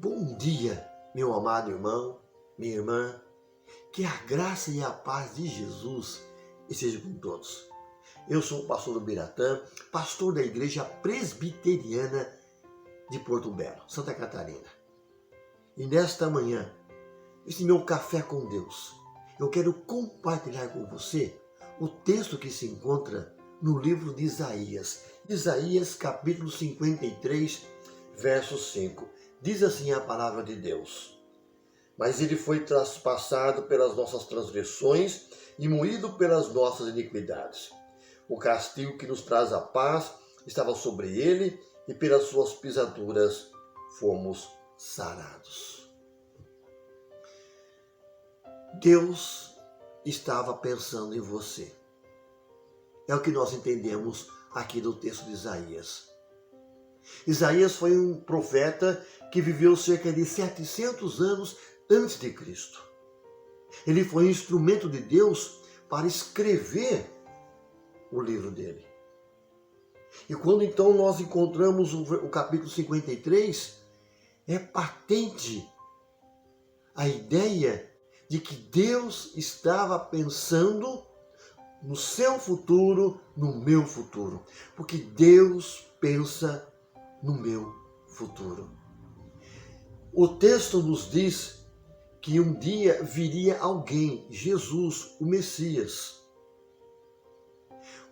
Bom dia, meu amado irmão, minha irmã. Que a graça e a paz de Jesus estejam com todos. Eu sou o pastor Biratã, pastor da Igreja Presbiteriana de Porto Belo, Santa Catarina. E nesta manhã, esse meu café com Deus, eu quero compartilhar com você o texto que se encontra no livro de Isaías. Isaías capítulo 53, verso 5. Diz assim a palavra de Deus: mas ele foi traspassado pelas nossas transgressões e moído pelas nossas iniquidades. O castigo que nos traz a paz estava sobre ele, e pelas suas pisaduras fomos sarados. Deus estava pensando em você. É o que nós entendemos aqui do texto de Isaías. Isaías foi um profeta que viveu cerca de 700 anos antes de Cristo. Ele foi um instrumento de Deus para escrever o livro dele. E quando então nós encontramos o capítulo 53, é patente a ideia de que Deus estava pensando no seu futuro, no meu futuro. Porque Deus pensa no meu futuro. O texto nos diz que um dia viria alguém, Jesus, o Messias.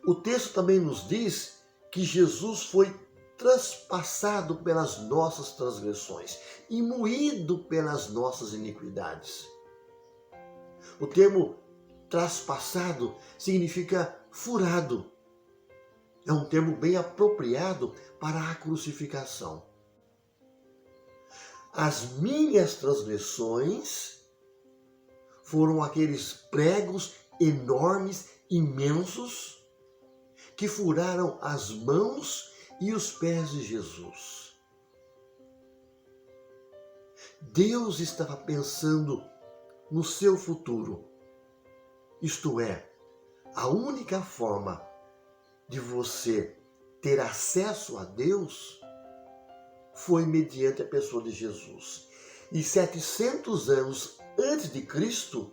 O texto também nos diz que Jesus foi traspassado pelas nossas transgressões e moído pelas nossas iniquidades. O termo traspassado significa furado. É um termo bem apropriado para a crucificação. As minhas transgressões foram aqueles pregos enormes, imensos, que furaram as mãos e os pés de Jesus. Deus estava pensando no seu futuro. Isto é, a única forma de você ter acesso a Deus foi mediante a pessoa de Jesus. E 700 anos antes de Cristo,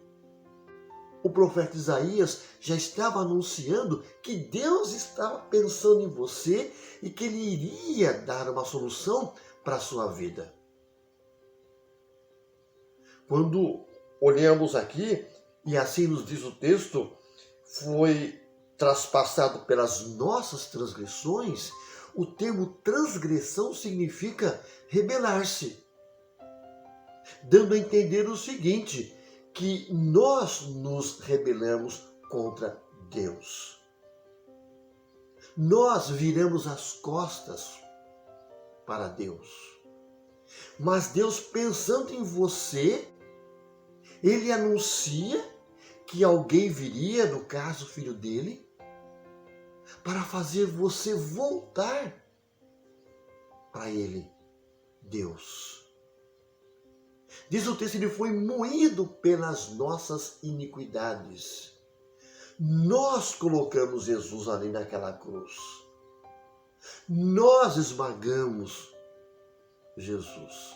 o profeta Isaías já estava anunciando que Deus estava pensando em você e que ele iria dar uma solução para a sua vida. Quando olhamos aqui, e assim nos diz o texto, foi traspassado pelas nossas transgressões. O termo transgressão significa rebelar-se, dando a entender o seguinte, que nós nos rebelamos contra Deus. Nós viramos as costas para Deus. Mas Deus, pensando em você, ele anuncia que alguém viria, no caso, o filho dele, para fazer você voltar para ele, Deus. Diz o texto, ele foi moído pelas nossas iniquidades. Nós colocamos Jesus ali naquela cruz. Nós esmagamos Jesus.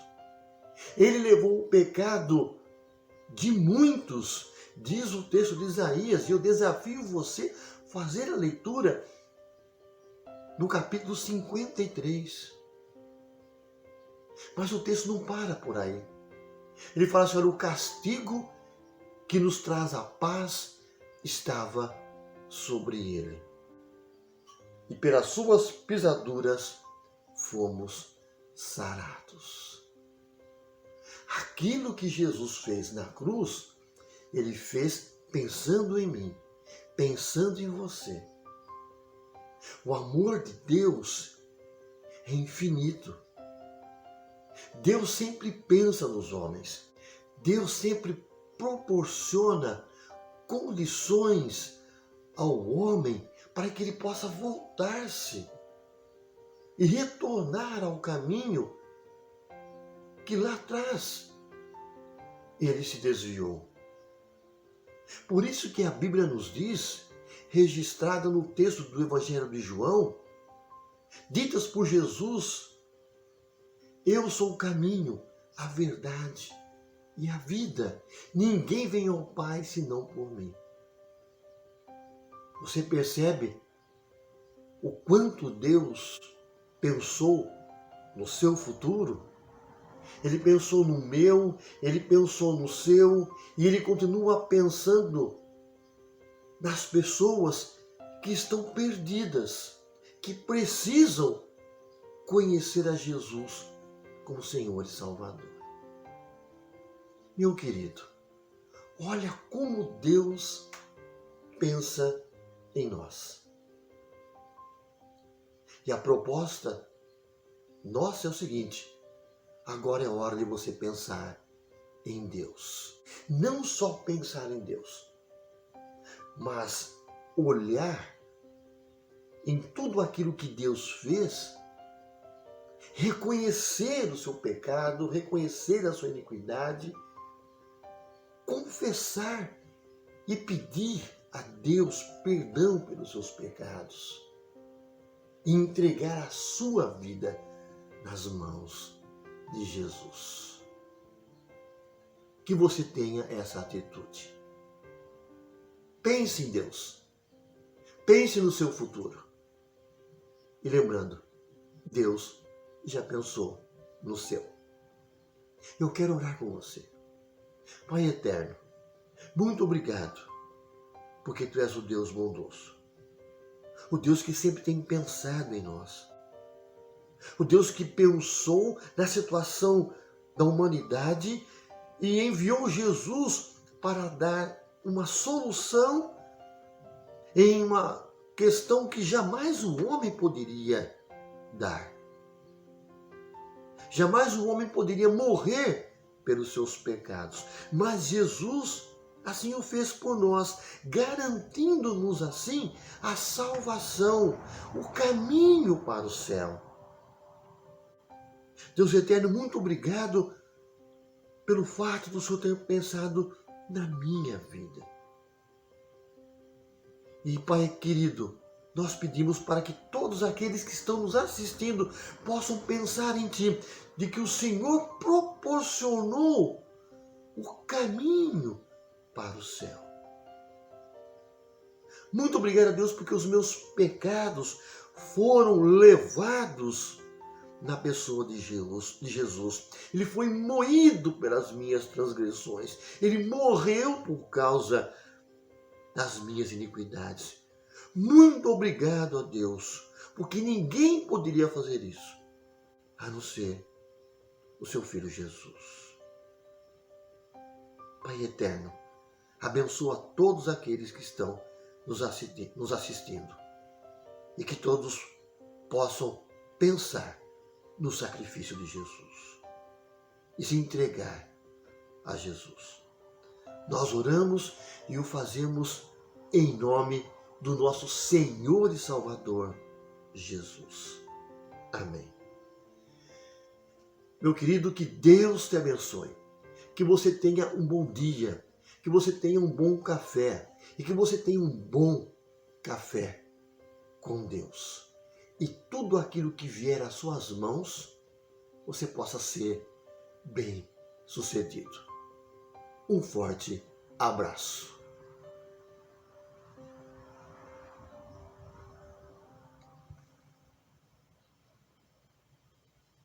Ele levou o pecado de muitos, diz o texto de Isaías, e eu desafio você a fazer a leitura no capítulo 53. Mas o texto não para por aí. Ele fala assim, olha, o castigo que nos traz a paz estava sobre ele. E pelas suas pisaduras fomos sarados. Aquilo que Jesus fez na cruz, ele fez pensando em mim, pensando em você. O amor de Deus é infinito. Deus sempre pensa nos homens. Deus sempre proporciona condições ao homem para que ele possa voltar-se e retornar ao caminho que lá atrás ele se desviou. Por isso que a Bíblia nos diz, registrada no texto do Evangelho de João, ditas por Jesus, eu sou o caminho, a verdade e a vida. Ninguém vem ao Pai senão por mim. Você percebe o quanto Deus pensou no seu futuro? Ele pensou no meu, ele pensou no seu, e ele continua pensando nas pessoas que estão perdidas, que precisam conhecer a Jesus como Senhor e Salvador. Meu querido, olha como Deus pensa em nós. E a proposta nossa é o seguinte: agora é hora de você pensar em Deus. Não só pensar em Deus, mas olhar em tudo aquilo que Deus fez, reconhecer o seu pecado, reconhecer a sua iniquidade, confessar e pedir a Deus perdão pelos seus pecados e entregar a sua vida nas mãos de Jesus. Que você tenha essa atitude. Pense em Deus. Pense no seu futuro. E lembrando, Deus já pensou no seu. Eu quero orar com você. Pai eterno, muito obrigado, porque Tu és o Deus bondoso. O Deus que sempre tem pensado em nós. O Deus que pensou na situação da humanidade e enviou Jesus para dar uma solução em uma questão que jamais o homem poderia dar. Jamais o homem poderia morrer pelos seus pecados. Mas Jesus assim o fez por nós, garantindo-nos assim a salvação, o caminho para o céu. Deus eterno, muito obrigado pelo fato do Senhor ter pensado na minha vida. E Pai querido, nós pedimos para que todos aqueles que estão nos assistindo possam pensar em Ti, de que o Senhor proporcionou o caminho para o céu. Muito obrigado a Deus, porque os meus pecados foram levados na pessoa de Jesus. Ele foi moído pelas minhas transgressões. Ele morreu por causa das minhas iniquidades. Muito obrigado a Deus, porque ninguém poderia fazer isso, a não ser o seu Filho Jesus. Pai eterno, abençoa todos aqueles que estão nos assistindo e que todos possam pensar no sacrifício de Jesus e se entregar a Jesus. Nós oramos e o fazemos em nome do nosso Senhor e Salvador, Jesus. Amém. Meu querido, que Deus te abençoe, que você tenha um bom dia, que você tenha um bom café e que você tenha um bom café com Deus. E tudo aquilo que vier às suas mãos, você possa ser bem sucedido. Um forte abraço.